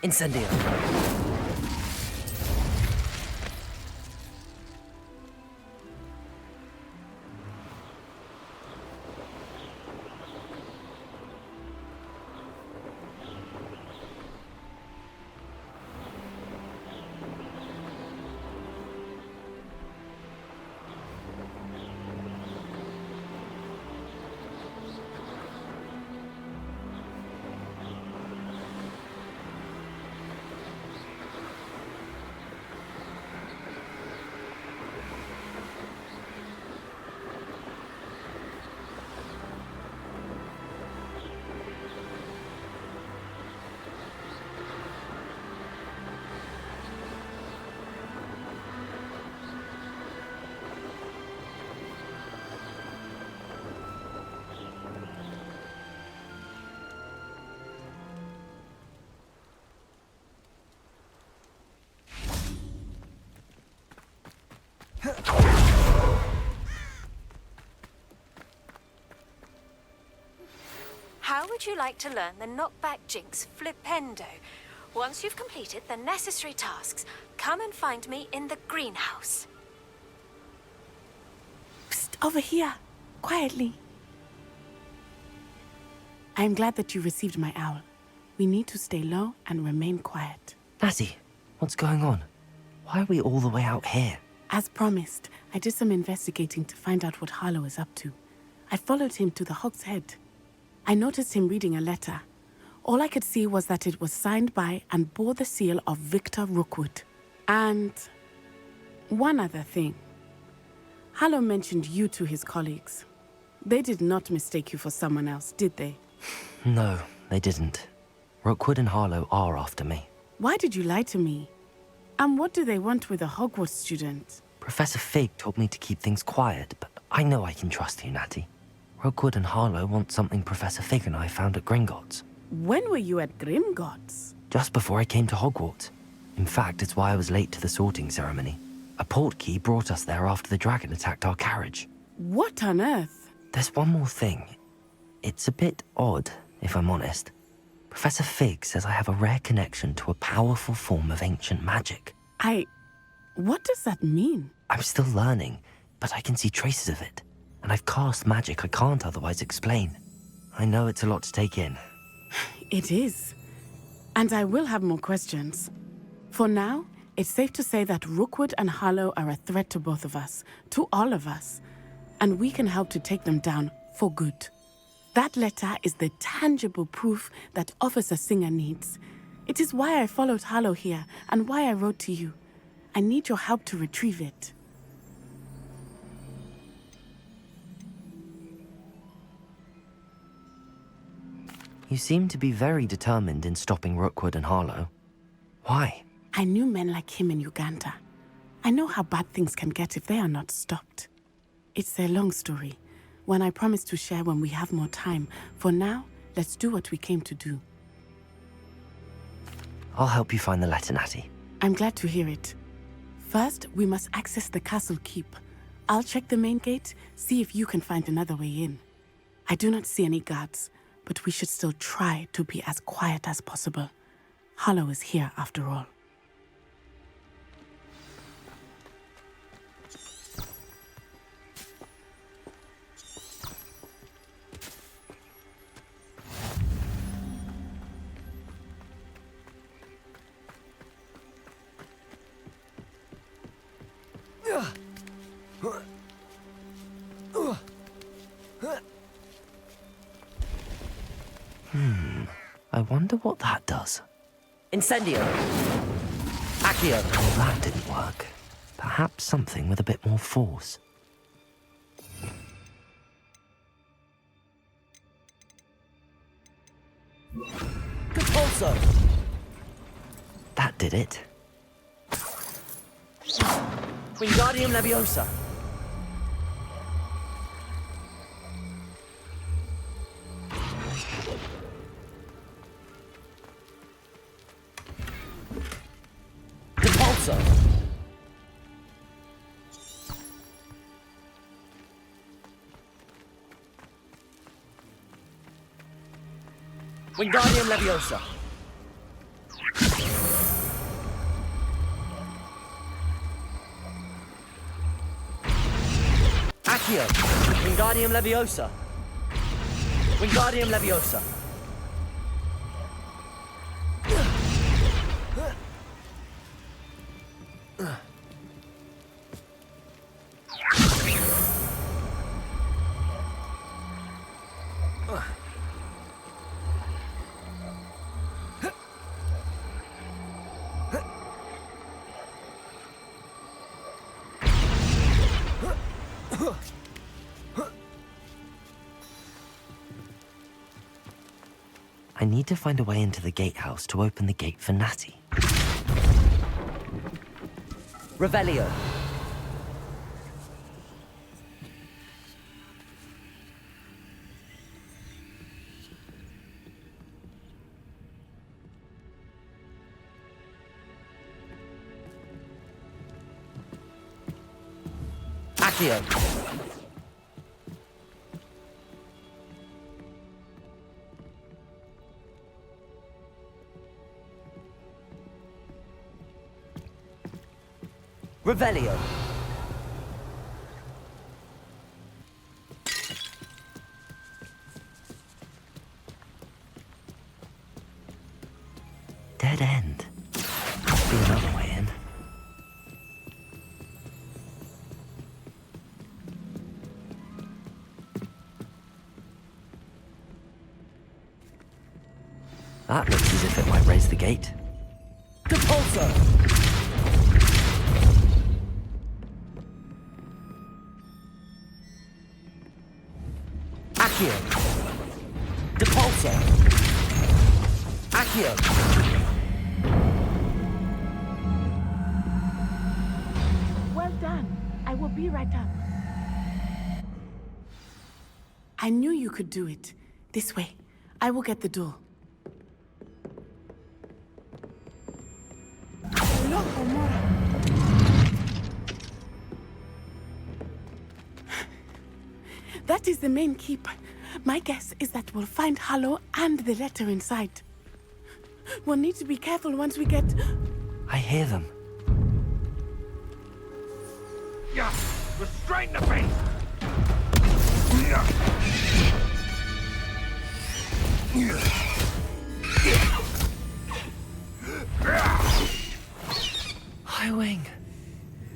Incendio. How would you like to learn the knockback jinx flipendo? Once you've completed the necessary tasks, come and find me in the greenhouse. Psst, over here, quietly. I'm glad that you received my owl. We need to stay low and remain quiet. Natty, what's going on? Why are we all the way out here? As promised, I did some investigating to find out what Harlow is up to. I followed him to the Hog's Head. I noticed him reading a letter. All I could see was that it was signed by and bore the seal of Victor Rookwood. And one other thing. Harlow mentioned you to his colleagues. They did not mistake you for someone else, did they? No, they didn't. Rookwood and Harlow are after me. Why did you lie to me? And what do they want with a Hogwarts student? Professor Fig told me to keep things quiet, but I know I can trust you, Natty. Rookwood and Harlow want something Professor Fig and I found at Gringotts. When were you at Gringotts? Just before I came to Hogwarts. In fact, it's why I was late to the sorting ceremony. A portkey brought us there after the dragon attacked our carriage. What on earth? There's one more thing. It's a bit odd, if I'm honest. Professor Fig says I have a rare connection to a powerful form of ancient magic. What does that mean? I'm still learning, but I can see traces of it. And I've cast magic I can't otherwise explain. I know it's a lot to take in. It is. And I will have more questions. For now, it's safe to say that Rookwood and Harlow are a threat to both of us, to all of us. And we can help to take them down for good. That letter is the tangible proof that Officer Singer needs. It is why I followed Harlow here and why I wrote to you. I need your help to retrieve it. You seem to be very determined in stopping Rookwood and Harlow. Why? I knew men like him in Uganda. I know how bad things can get if they are not stopped. It's a long story, one I promise to share when we have more time. For now, let's do what we came to do. I'll help you find the letter, Natty. I'm glad to hear it. First, we must access the castle keep. I'll check the main gate, see if you can find another way in. I do not see any guards, but we should still try to be as quiet as possible. Harlow is here after all. I wonder what that does. Incendio. Accio. Well, that didn't work. Perhaps something with a bit more force. Compulso. That did it. Wingardium Leviosa. Compulso. Wingardium Leviosa. Accio. Wingardium Leviosa. Wingardium Leviosa. I need to find a way into the gatehouse to open the gate for Natty. Revelio. Accio. Revelio. Dead end. Must be another way in. That looks as if it might raise the gate. Depulso. Accio. Depulso. Accio. Well done. I will be right up. I knew you could do it. This way. I will get the door. That is the main keep. My guess is that we'll find Halo and the letter inside. We'll need to be careful once we get... I hear them. Yeah, restrain the beast! High Wing.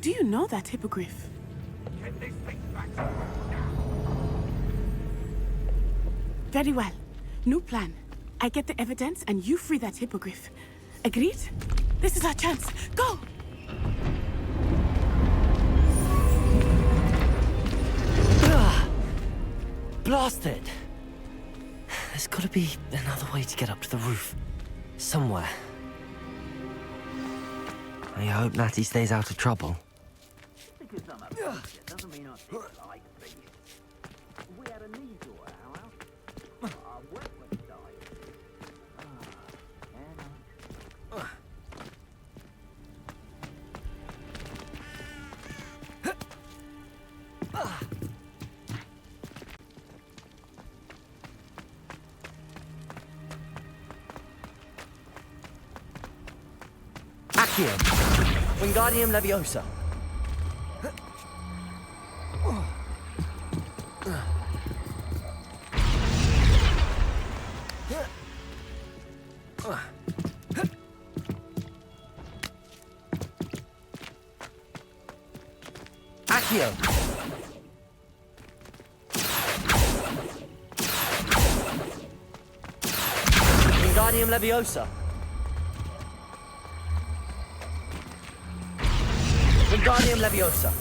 Do you know that hippogriff? Get this thing back. Very well. New plan. I get the evidence and you free that hippogriff. Agreed? This is our chance. Go! Blasted! There's gotta be another way to get up to the roof. Somewhere. I hope Natty stays out of trouble. Because I'm a it doesn't mean I feel like things. We had a knee door at our house. Our workman died. Accio. Wingardium Leviosa. Accio. Wingardium Leviosa. Wingardium Leviosa.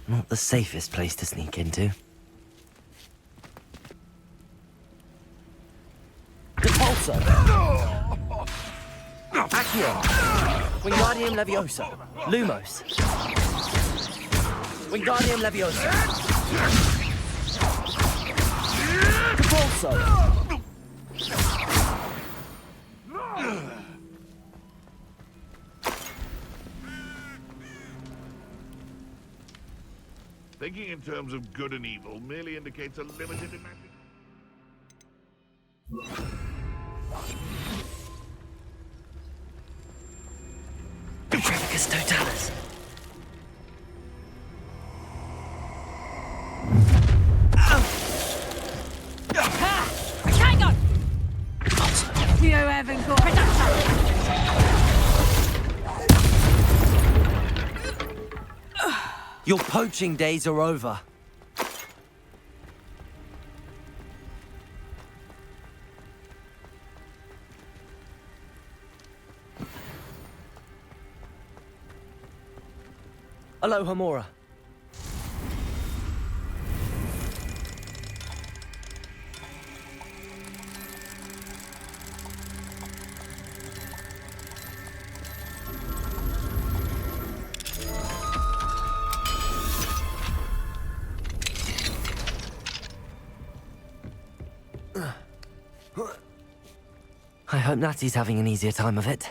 Not the safest place to sneak into. Depulso. Accio. Wingardium Leviosa. Lumos. Wingardium Leviosa. Depulso. Thinking in terms of good and evil merely indicates a limited imagination. Trafficus totalis. Tango! You haven't got production! Your poaching days are over. Aloha Mora. I hope Natty's having an easier time of it.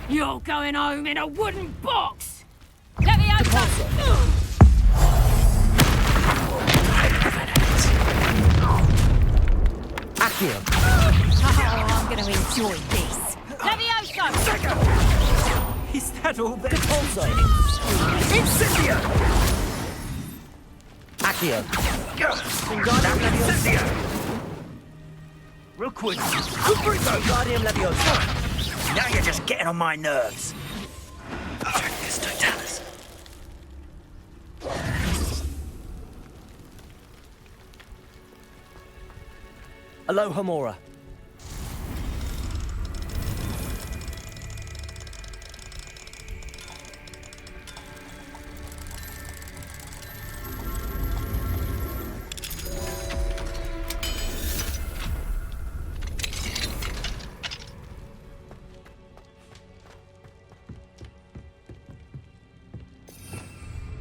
You're going home in a wooden box! Let me out! Accio. Oh, I'm gonna enjoy this. Levioso! Is that all there? Also. Incendio! Accio. Incendio! Rookwood. Wingardium Leviosa. Now you're just getting on my nerves. Trafficus totalis. Aloha Mora.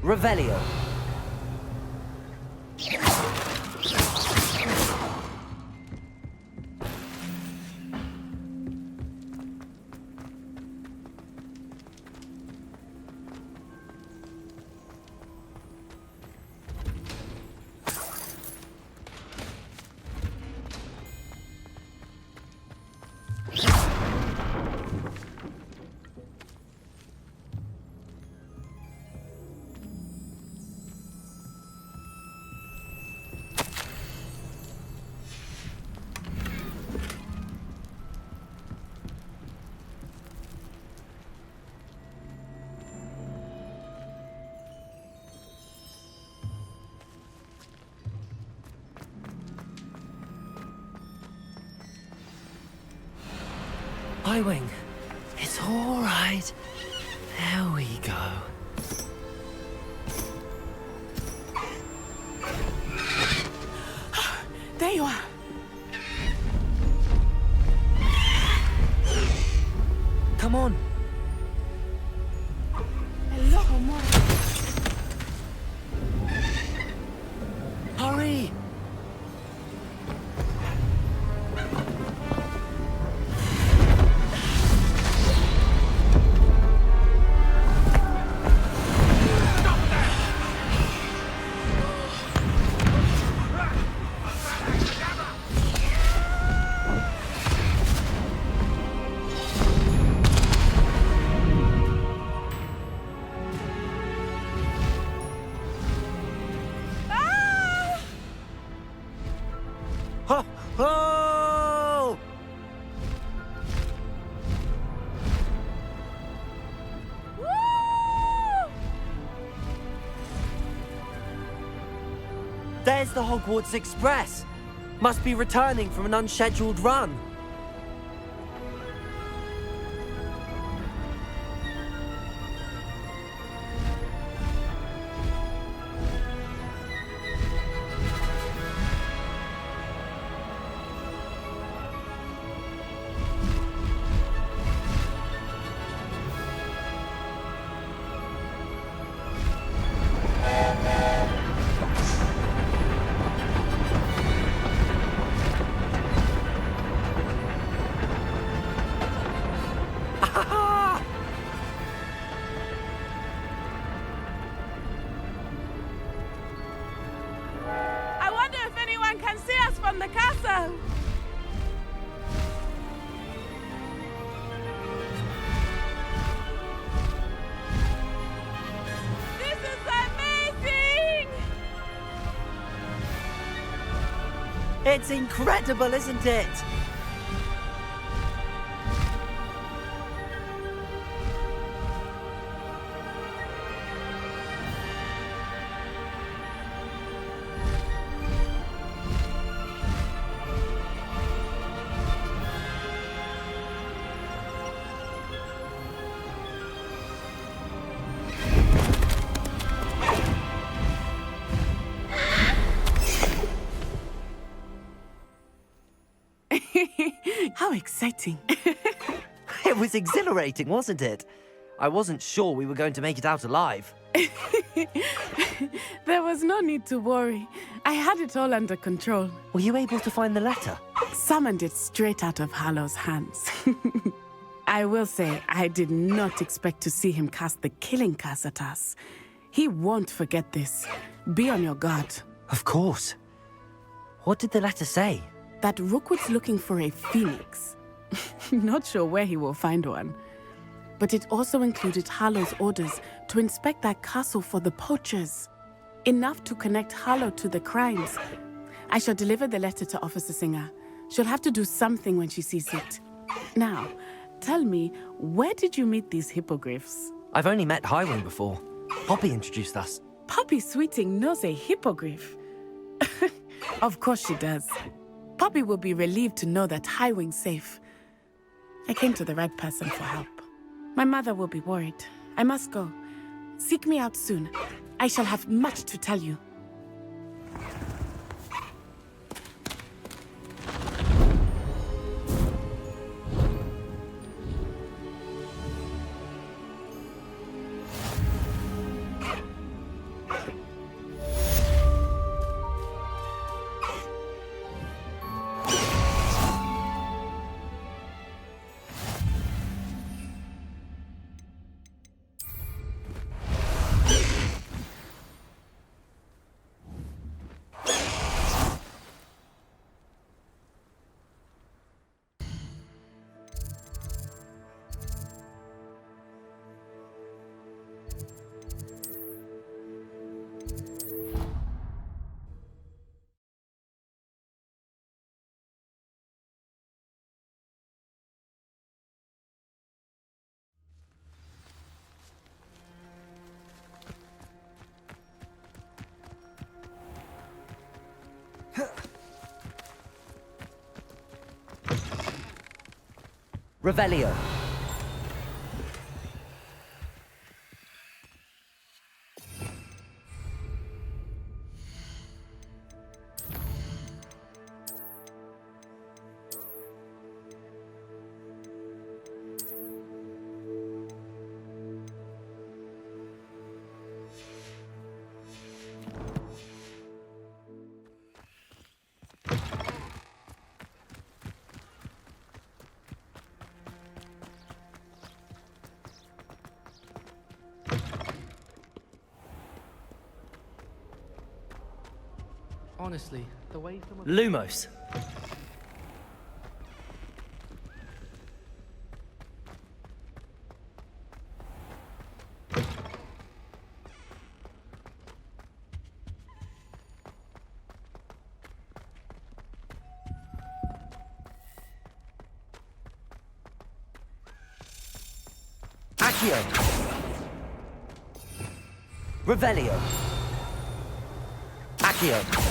Revelio. I-Wing. It's all right. There we go. There you are. Come on. Hello, Mora. Hurry. Ho! Ho! There's the Hogwarts Express. Must be returning from an unscheduled run. It's incredible, isn't it? How exciting. It was exhilarating, wasn't it? I wasn't sure we were going to make it out alive. There was no need to worry. I had it all under control. Were you able to find the letter? Summoned it straight out of Hallow's hands. I will say, I did not expect to see him cast the killing curse at us. He won't forget this. Be on your guard. Of course. What did the letter say? That Rookwood's looking for a phoenix. Not sure where he will find one. But it also included Hallow's orders to inspect that castle for the poachers. Enough to connect Hallow to the crimes. I shall deliver the letter to Officer Singer. She'll have to do something when she sees it. Now, tell me, where did you meet these hippogriffs? I've only met Highwing before. Poppy introduced us. Poppy Sweeting knows a hippogriff. Of course she does. Poppy will be relieved to know that Highwing's safe. I came to the right person for help. My mother will be worried. I must go. Seek me out soon. I shall have much to tell you. Revelio. Honestly, the way some of Lumos. Accio. Revelio. Accio.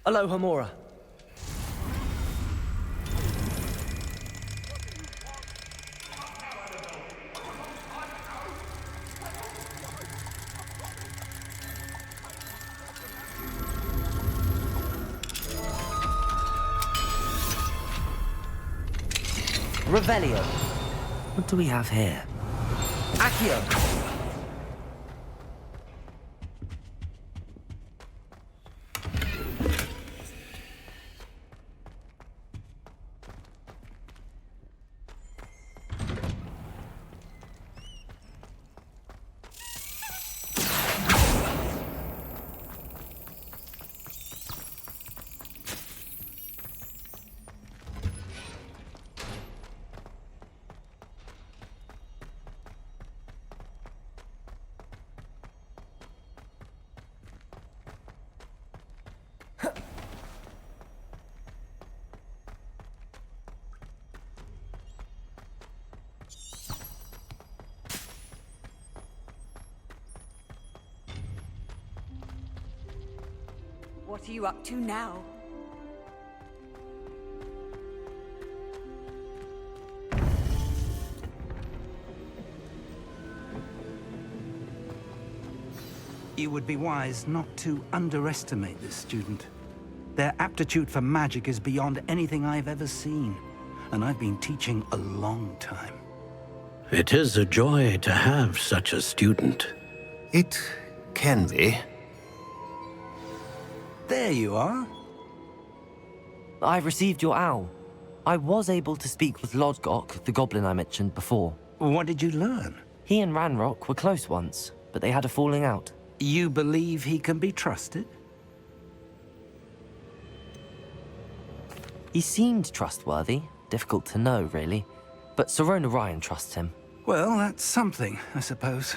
Aloha Mora. Revelio. What do we have here? Accio. What are you up to now? You would be wise not to underestimate this student. Their aptitude for magic is beyond anything I've ever seen, and I've been teaching a long time. It is a joy to have such a student. It can be. There you are. I received your owl. I was able to speak with Lodgok, the goblin I mentioned before. What did you learn? He and Ranrock were close once, but they had a falling out. You believe he can be trusted? He seemed trustworthy. Difficult to know, really. But Sirona Ryan trusts him. Well, that's something, I suppose.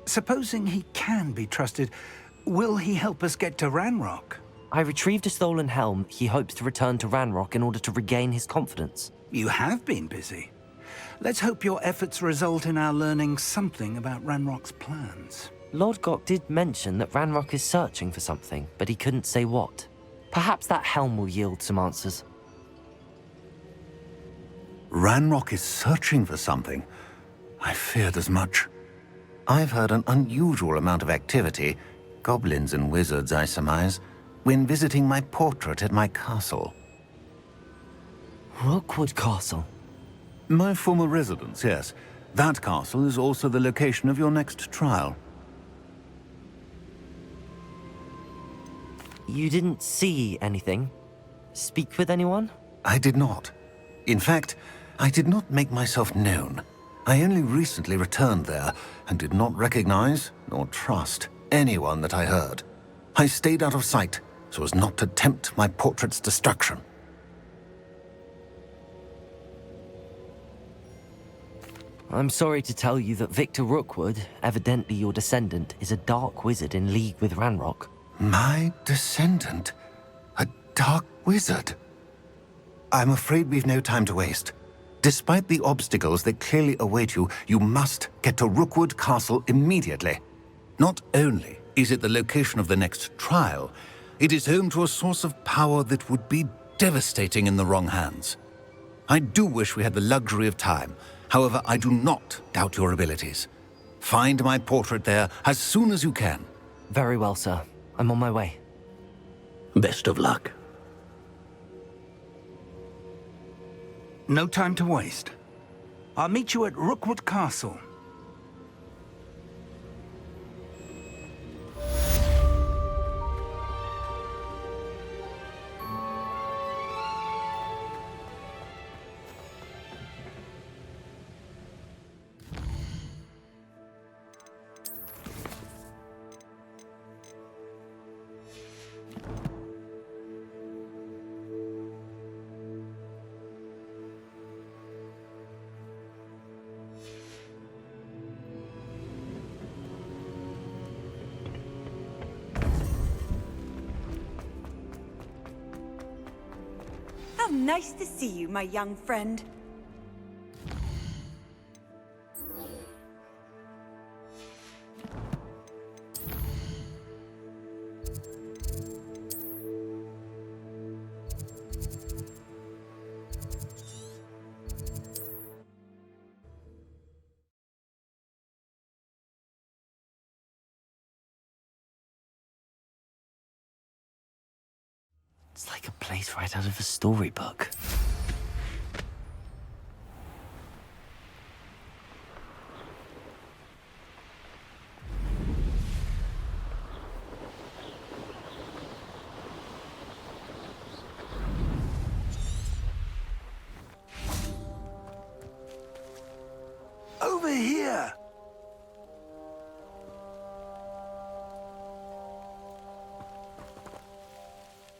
Supposing he can be trusted, will he help us get to Ranrock? I retrieved a stolen helm he hopes to return to Ranrock in order to regain his confidence. You have been busy. Let's hope your efforts result in our learning something about Ranrock's plans. Lodgok did mention that Ranrock is searching for something, but he couldn't say what. Perhaps that helm will yield some answers. Ranrock is searching for something. I feared as much. I've heard an unusual amount of activity, goblins and wizards, I surmise, when visiting my portrait at my castle. Rookwood Castle? My former residence, yes. That castle is also the location of your next trial. You didn't see anything? Speak with anyone? I did not. In fact, I did not make myself known. I only recently returned there and did not recognize nor trust anyone that I heard. I stayed out of sight so as not to tempt my portrait's destruction. I'm sorry to tell you that Victor Rookwood, evidently your descendant, is a dark wizard in league with Ranrock. My descendant? A dark wizard? I'm afraid we've no time to waste. Despite the obstacles that clearly await you, you must get to Rookwood Castle immediately. Not only is it the location of the next trial, it is home to a source of power that would be devastating in the wrong hands. I do wish we had the luxury of time. However, I do not doubt your abilities. Find my portrait there as soon as you can. Very well, sir. I'm on my way. Best of luck. No time to waste. I'll meet you at Rookwood Castle. How nice to see you, my young friend. It's like a place right out of a storybook. Over here!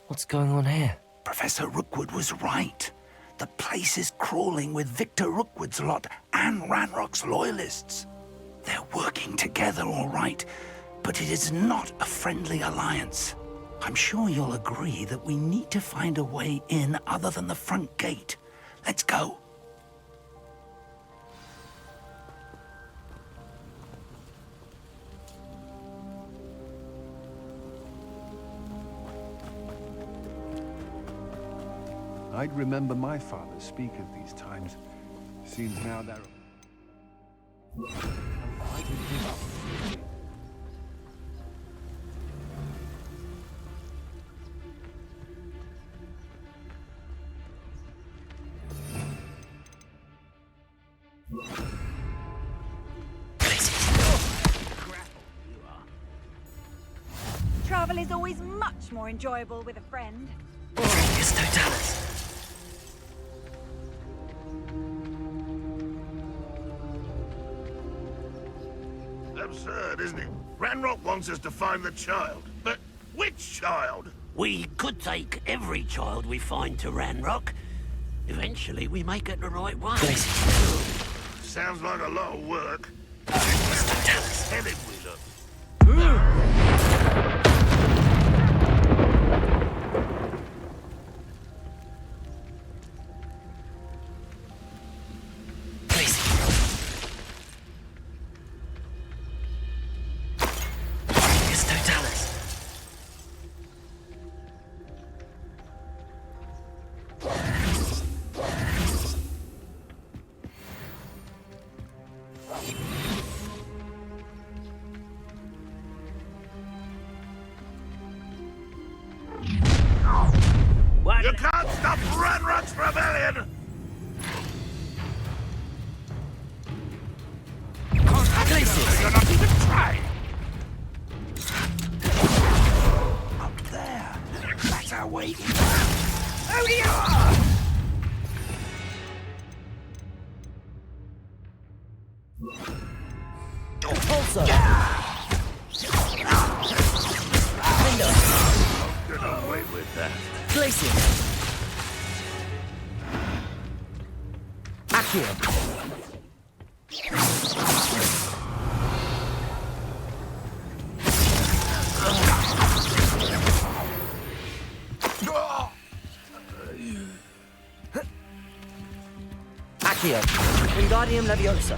What's going on here? Professor Rookwood was right. The place is crawling with Victor Rookwood's lot and Ranrock's loyalists. They're working together, all right, but it is not a friendly alliance. I'm sure you'll agree that we need to find a way in other than the front gate. Let's go. I'd remember my father speak of these times. Seems now they're... Travel is always much more enjoyable with a friend. It's Totalis. Absurd, isn't it? Ranrock wants us to find the child. But which child? We could take every child we find to Ranrock. Eventually, we may get the right one. Sounds like a lot of work. Tell him we look. You can't stop Ranrock's rebellion! You're not even trying! Up there. That's our way in. Oh, you are! Pulsar! Get away with that. Glacier! Accio! Accio! Wingardium Leviosa!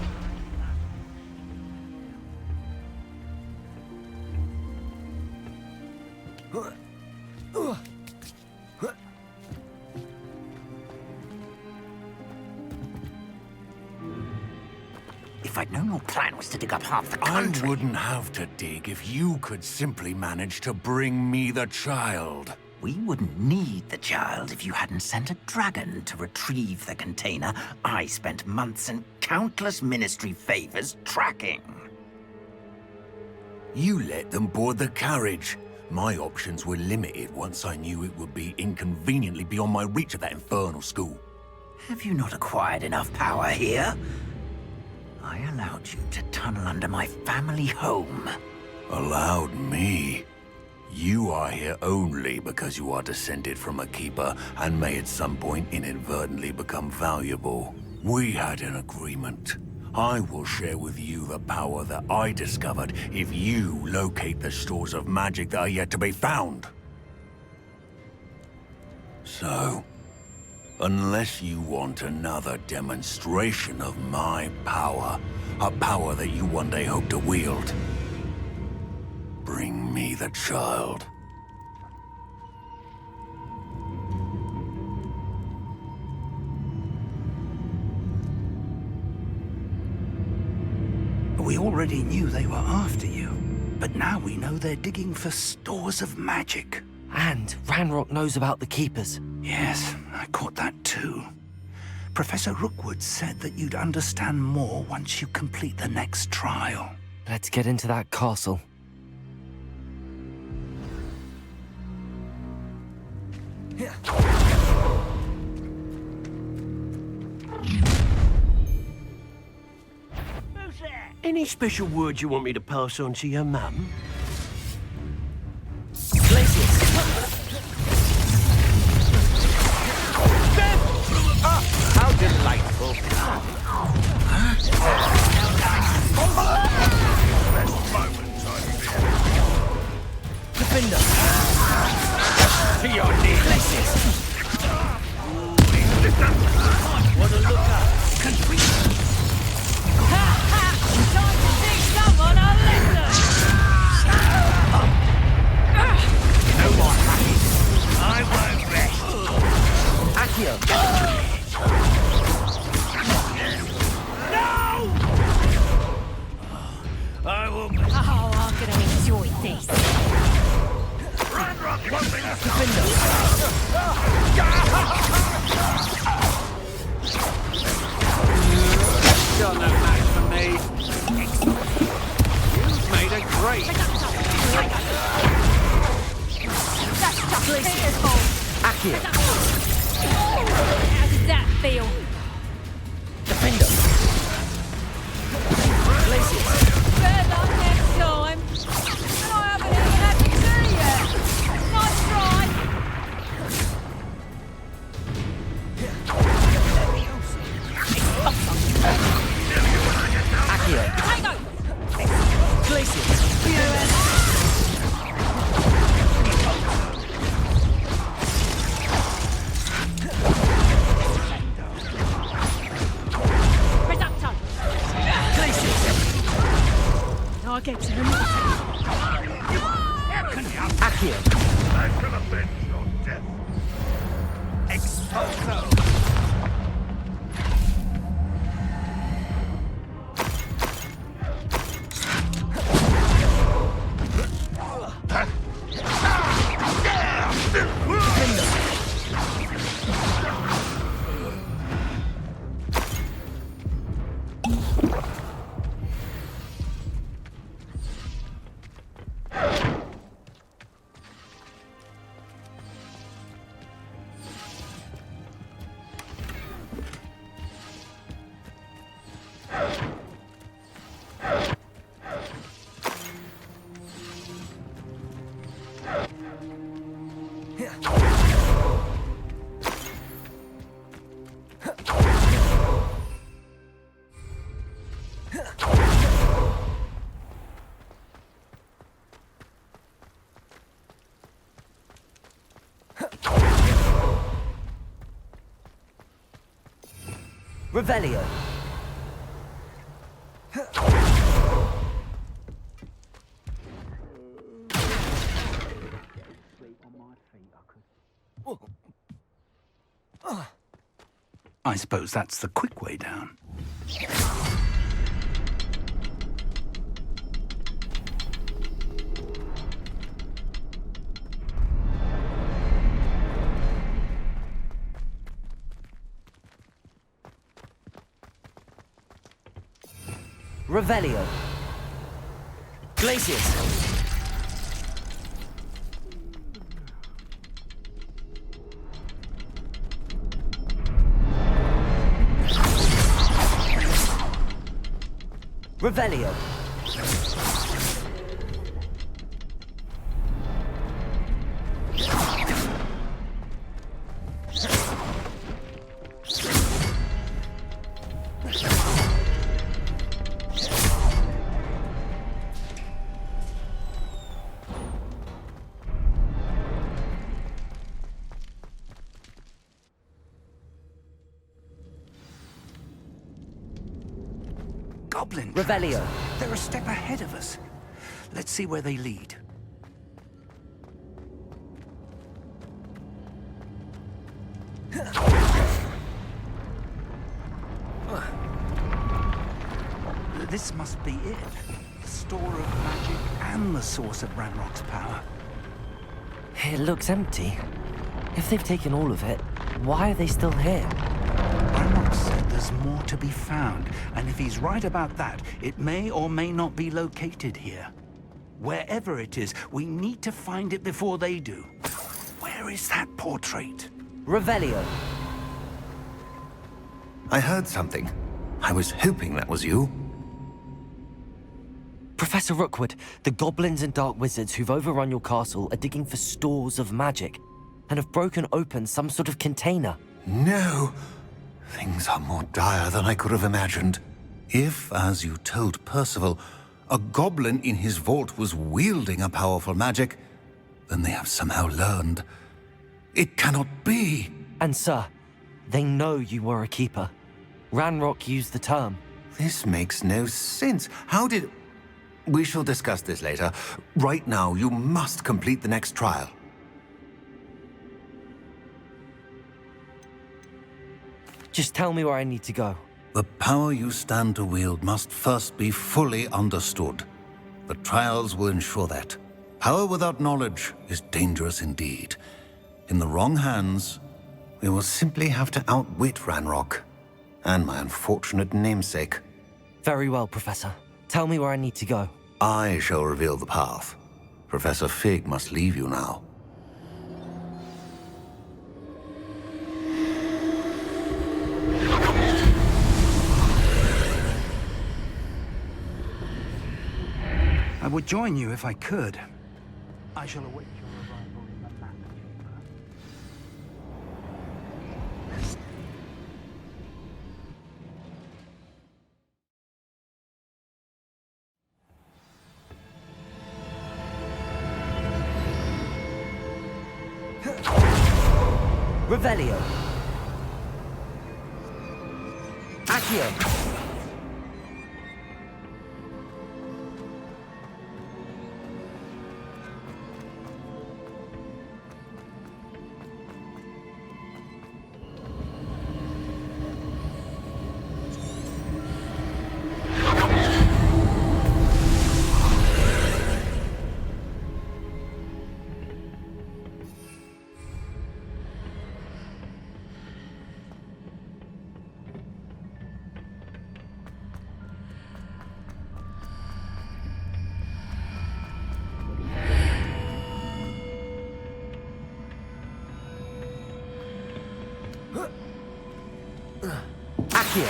If I'd known your plan was to dig up half the country... I wouldn't have to dig if you could simply manage to bring me the child. We wouldn't need the child if you hadn't sent a dragon to retrieve the container I spent months and countless ministry favors tracking. You let them board the carriage. My options were limited once I knew it would be inconveniently beyond my reach at that infernal school. Have you not acquired enough power here? I allowed you to tunnel under my family home. Allowed me? You are here only because you are descended from a keeper and may at some point inadvertently become valuable. We had an agreement. I will share with you the power that I discovered if you locate the stores of magic that are yet to be found. So, unless you want another demonstration of my power, a power that you one day hope to wield, bring me the child. We already knew they were after you, but now we know they're digging for stores of magic. And Ranrock knows about the Keepers. Yes, I caught that too. Professor Rookwood said that you'd understand more once you complete the next trial. Let's get into that castle. Any special words you want me to pass on to your mum? How delightful! Defender! To your knees! Places! What a looker! Time to teach someone a lesson! No more hacking! I won't rest! Accio! Still no match for me. You've made a great. That's just fearful. Accio. How does that feel? Defender. Better luck next time. And I haven't even had to see yet. Nice try. Accio. Tango. Glacius. Reducto. I'll get to him. Accio. I shall avenge your death. Exposo! Revelio. I suppose that's the quick way down. Revelio. Glacius. Revelio. Goblin Revelio. tracks. They're a step ahead of us. Let's see where they lead. This must be it. The store of magic and the source of Ranrock's power. It looks empty. If they've taken all of it, why are they still here? Ranrock said there's more to be found, and if he's right about that, it may or may not be located here. Wherever it is, we need to find it before they do. Where is that portrait? Revelio. I heard something. I was hoping that was you. Professor Rookwood, the goblins and dark wizards who've overrun your castle are digging for stores of magic and have broken open some sort of container. No! Things are more dire than I could have imagined. If, as you told Percival, a goblin in his vault was wielding a powerful magic, then they have somehow learned. It cannot be! And sir, they know you were a keeper. Ranrock used the term. This makes no sense. How did... We shall discuss this later. Right now, you must complete the next trial. Just tell me where I need to go. The power you stand to wield must first be fully understood. The trials will ensure that. Power without knowledge is dangerous indeed. In the wrong hands, we will simply have to outwit Ranrock and my unfortunate namesake. Very well, Professor. Tell me where I need to go. I shall reveal the path. Professor Fig must leave you now. I would join you if I could. I shall await your arrival in the map chamber. Revelio. Accio. Accio.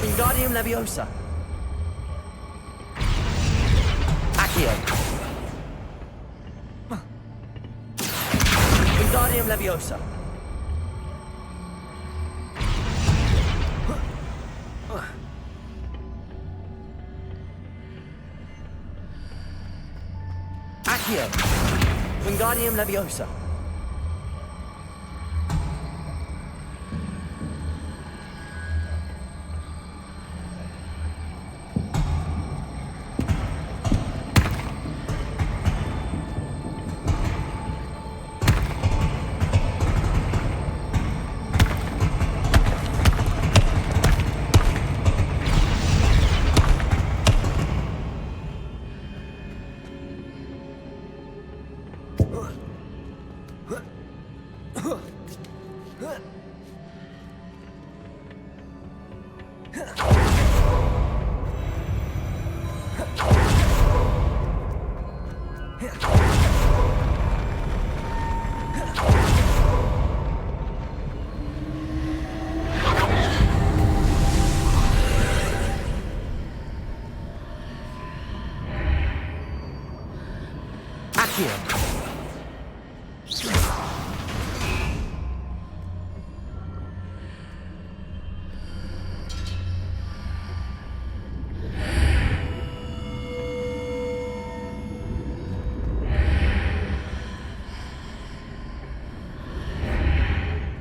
Wingardium Leviosa. Accio. Wingardium Leviosa. Accio. Wingardium Leviosa.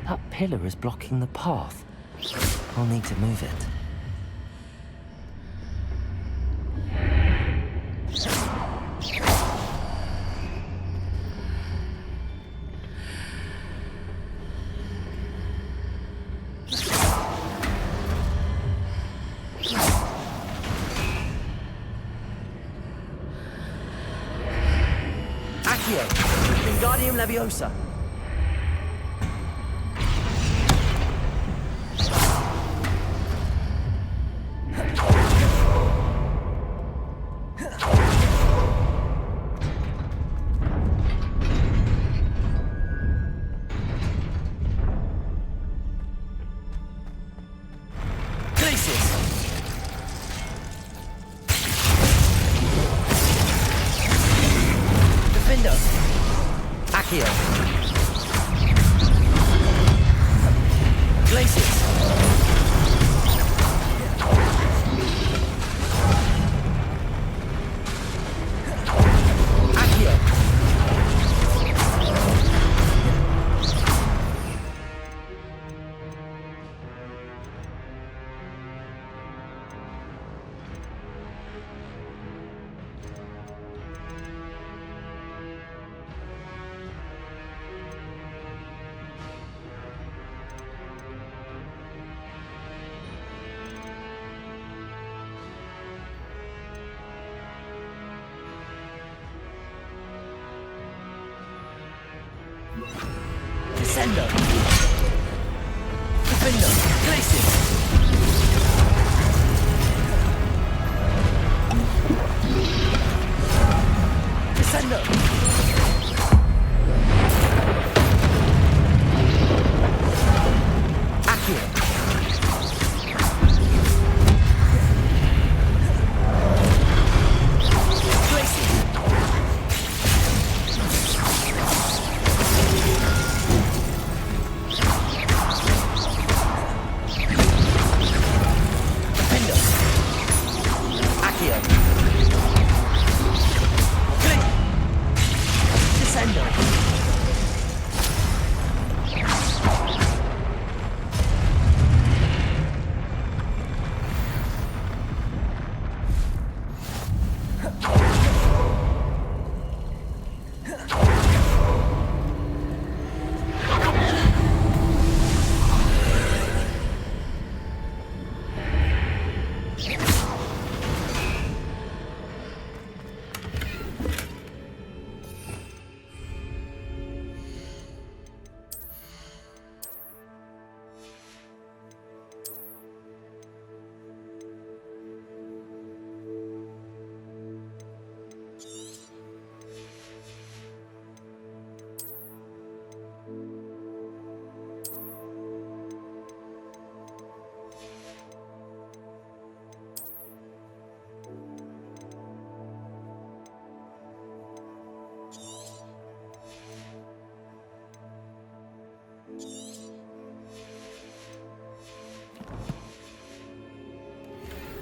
That pillar is blocking the path. I'll need to move it. Accio. Wingardium Leviosa. Descendo. Defender. Glacius. Descendo. Accio.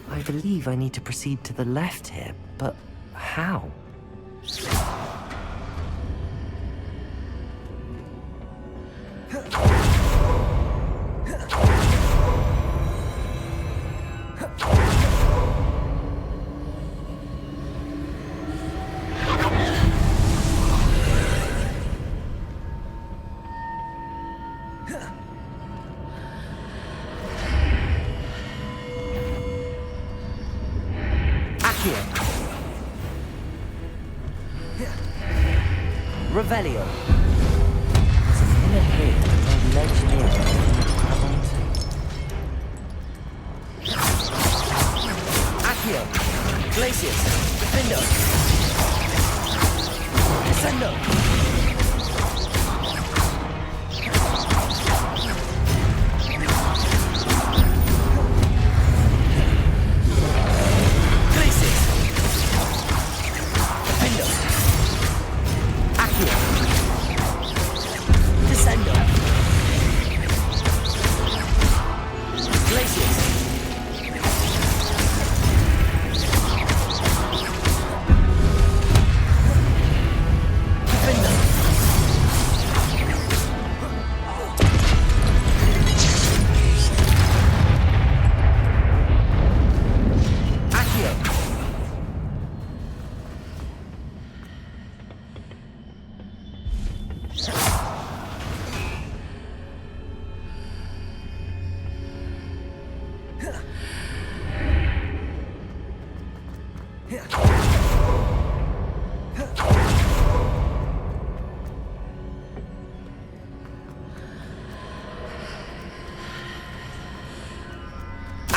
I believe I need to proceed to the left here, but how? Revelio. There's a pillar here and a ledge here to grab onto. Accio. Glacius. Defendo. Descendo.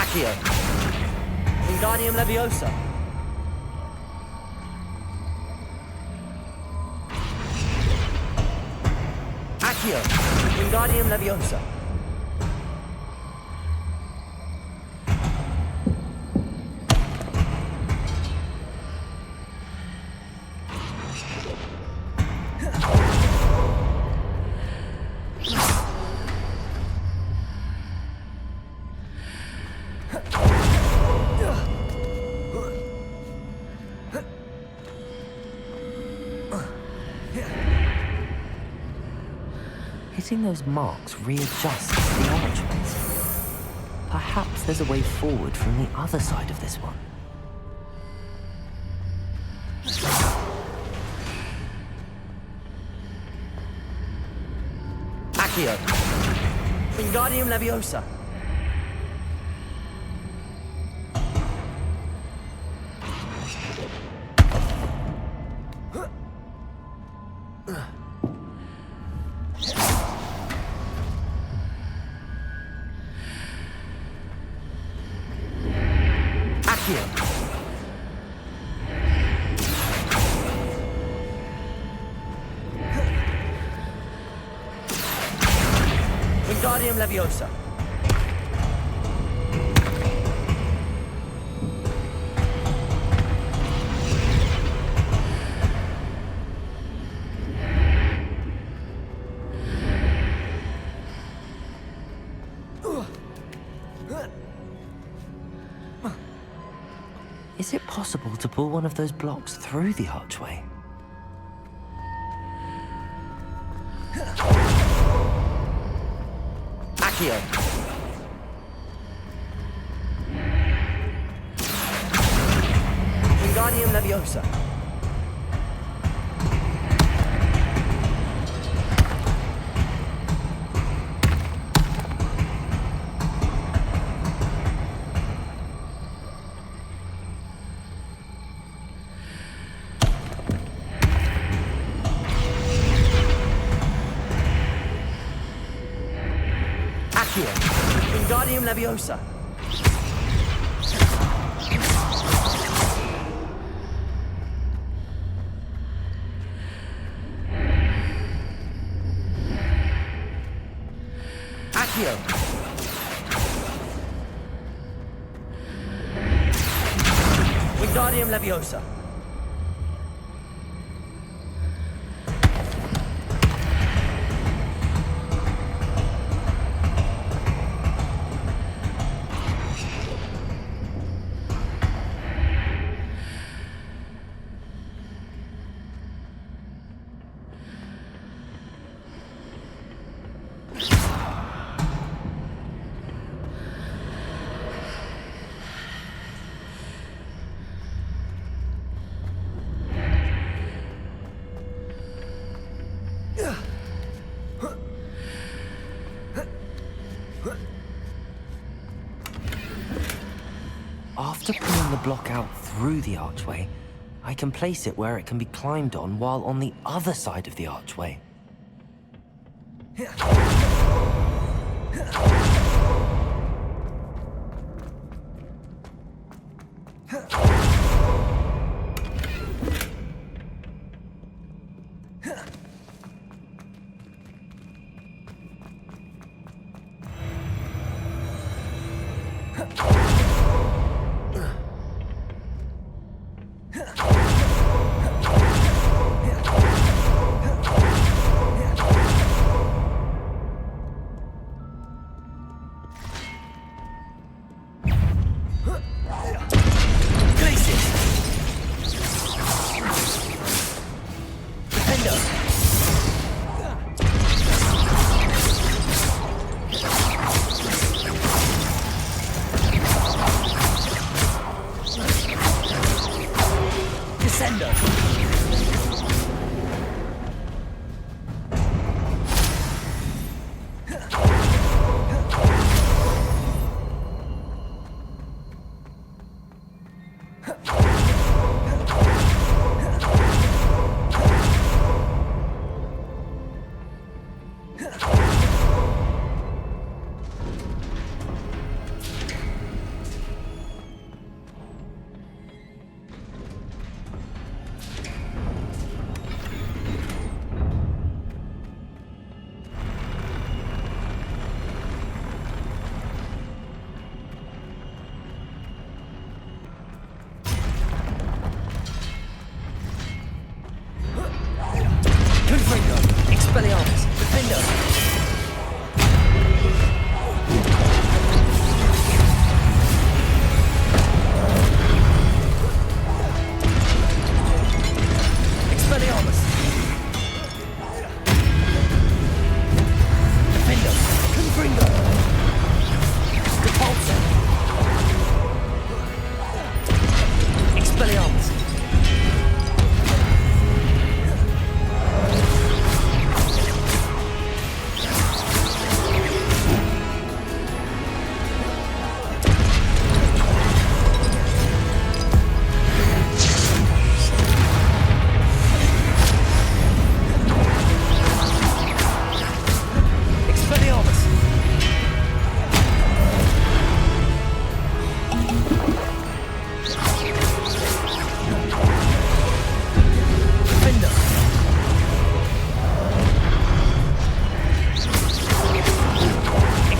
Accio. Wingardium Leviosa. Accio. Wingardium Leviosa. Hitting those marks readjusts the archways. Perhaps there's a way forward from the other side of this one. Accio. Wingardium Leviosa. Accio. Wingardium Leviosa. Is it possible to pull one of those blocks through the archway? Accio. Wingardium Leviosa. Accio. Wingardium Leviosa. Accio. Wingardium Leviosa. After pulling the block out through the archway, I can place it where it can be climbed on while on the other side of the archway.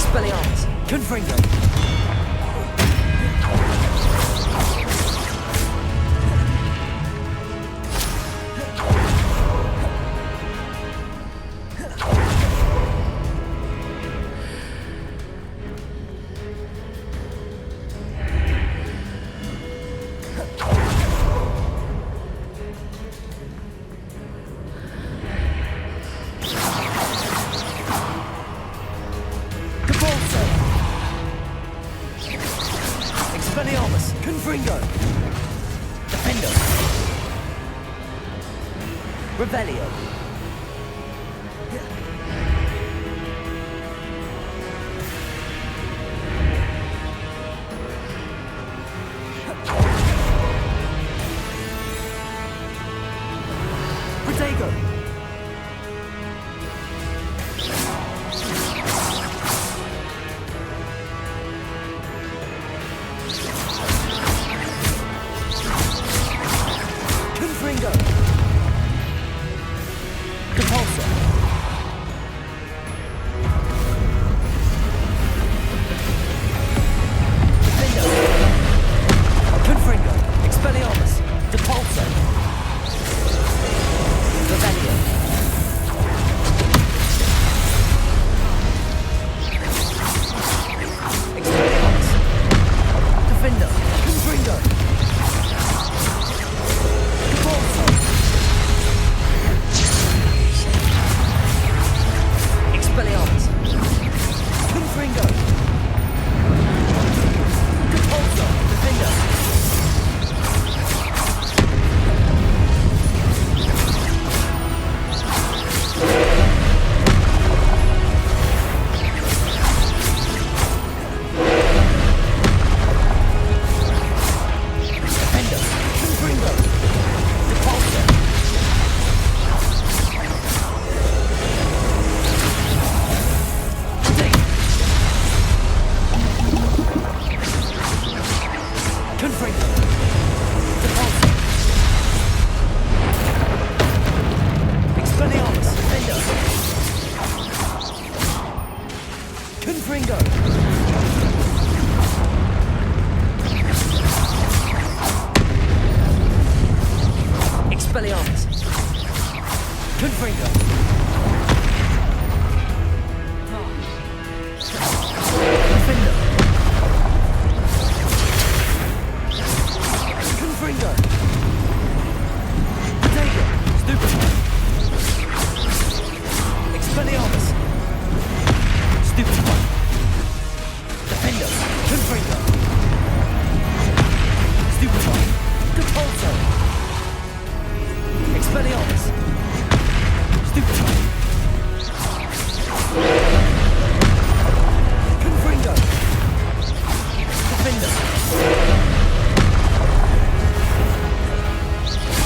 Expelliarmus. Confringo. Expelliarmus, Confringo, Defendo, Revelio, Protego, Confringo, Depulso, Defendo, Confringo, Expelliarmus, Depulso, Revelio, Expelliarmus, Defendo, Confringo, Depulso, Expelliarmus, Confringo, Depulso, Defendo, Defendo, Confringo, Depulso, Confringo, Depulso, Expelliarmus, Defendo, Confringo, Expelliarmus, Confringo, Defendo, Confringo, Protego, Stupefy, Expelliarmus, Stupefy, Defendo, Confringo, Stupefy, Depulso, Expelliarmus, Stupefy, Confringo, Defendo,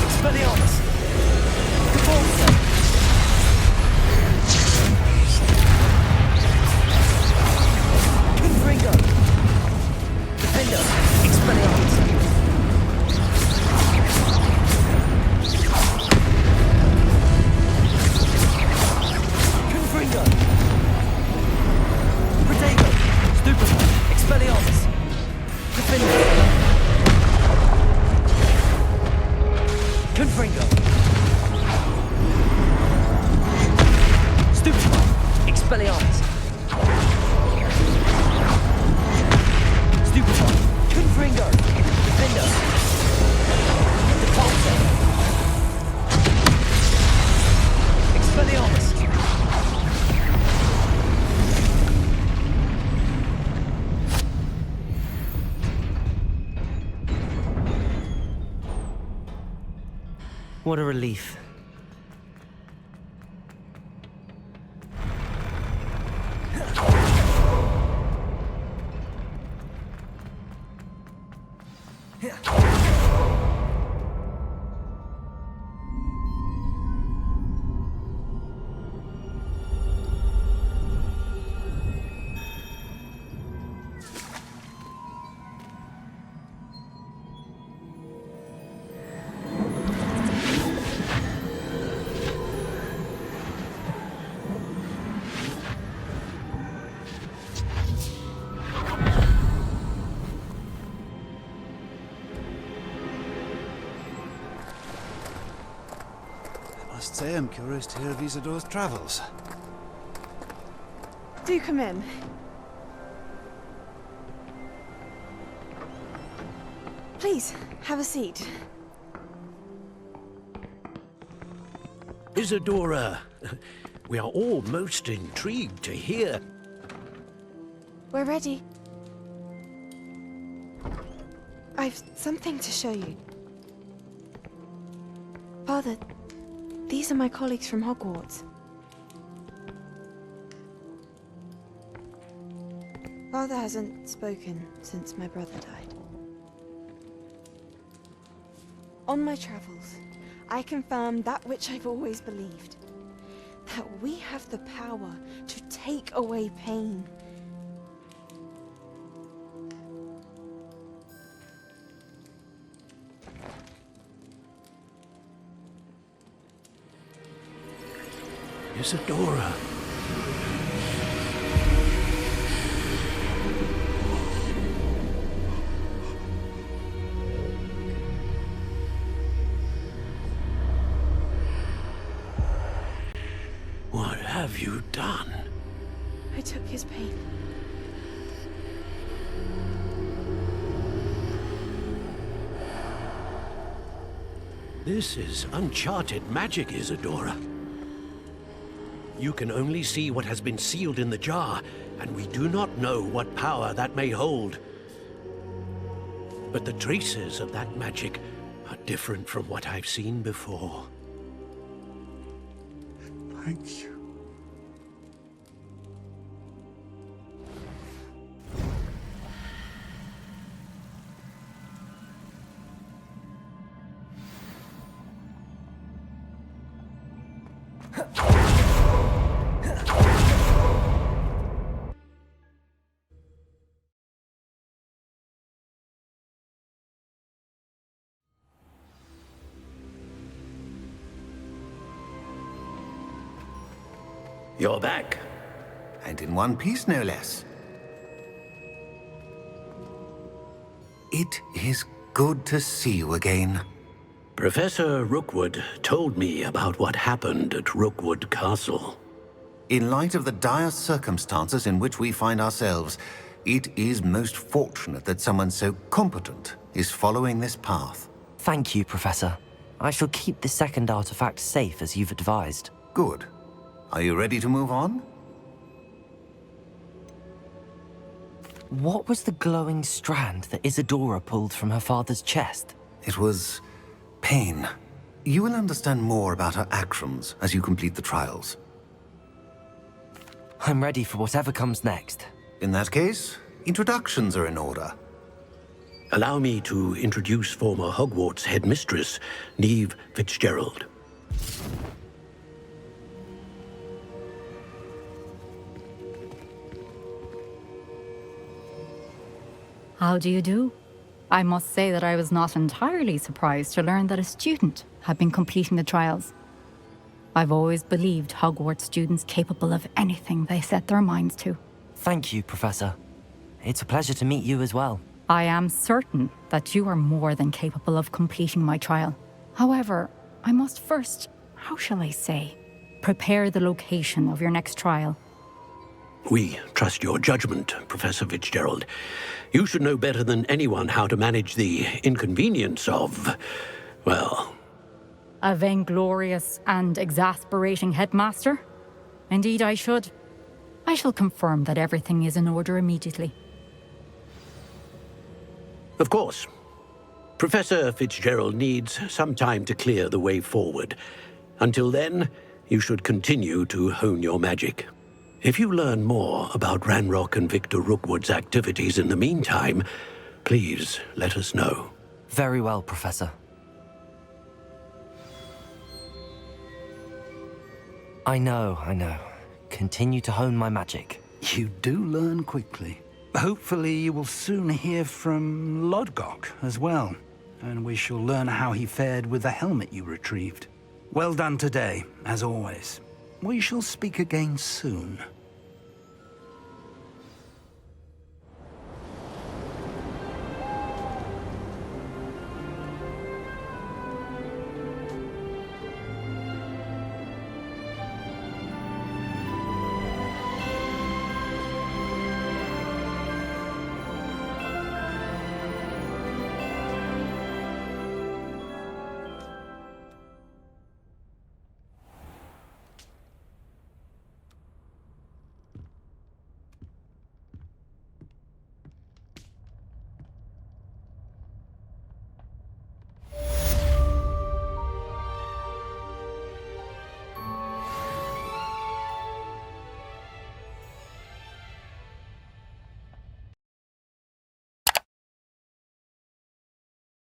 Expelliarmus, Depulso, Confringo, Defendo, Expelliarmus, Confringo, Protego, Stupefy, Expelliarmus, Defendo, Confringo, Stupefy, Expelliarmus, Stupefy, Confringo, Defendo, Depulso, Expelliarmus, what a relief. must say I'm curious to hear of Isidore's travels. Do come in. Please, have a seat. Isadora, we are all most intrigued to hear. We're ready. I've something to show you. Father, these are my colleagues from Hogwarts. Father hasn't spoken since my brother died. On my travels, I confirmed that which I've always believed. That we have the power to take away pain. Isadora. What have you done? I took his pain. This is uncharted magic, Isadora. You can only see what has been sealed in the jar, and we do not know what power that may hold. But the traces of that magic are different from what I've seen before. Thank you. You're back. And in one piece, no less. It is good to see you again. Professor Rookwood told me about what happened at Rookwood Castle. In light of the dire circumstances in which we find ourselves, it is most fortunate that someone so competent is following this path. Thank you, Professor. I shall keep the second artifact safe as you've advised. Good. Are you ready to move on? What was the glowing strand that Isadora pulled from her father's chest? It was pain. You will understand more about her actions as you complete the trials. I'm ready for whatever comes next. In that case, introductions are in order. Allow me to introduce former Hogwarts headmistress, Neve Fitzgerald. How do you do? I must say that I was not entirely surprised to learn that a student had been completing the trials. I've always believed Hogwarts students capable of anything they set their minds to. Thank you, Professor. It's a pleasure to meet you as well. I am certain that you are more than capable of completing my trial. However, I must first, how shall I say, prepare the location of your next trial. We trust your judgment, Professor Fitzgerald. You should know better than anyone how to manage the inconvenience of, well... A vainglorious and exasperating headmaster? Indeed I should. I shall confirm that everything is in order immediately. Of course. Professor Fitzgerald needs some time to clear the way forward. Until then, you should continue to hone your magic. If you learn more about Ranrock and Victor Rookwood's activities in the meantime, please let us know. Very well, Professor. I know. Continue to hone my magic. You do learn quickly. Hopefully you will soon hear from Lodgok as well, and we shall learn how he fared with the helmet you retrieved. Well done today, as always. We shall speak again soon.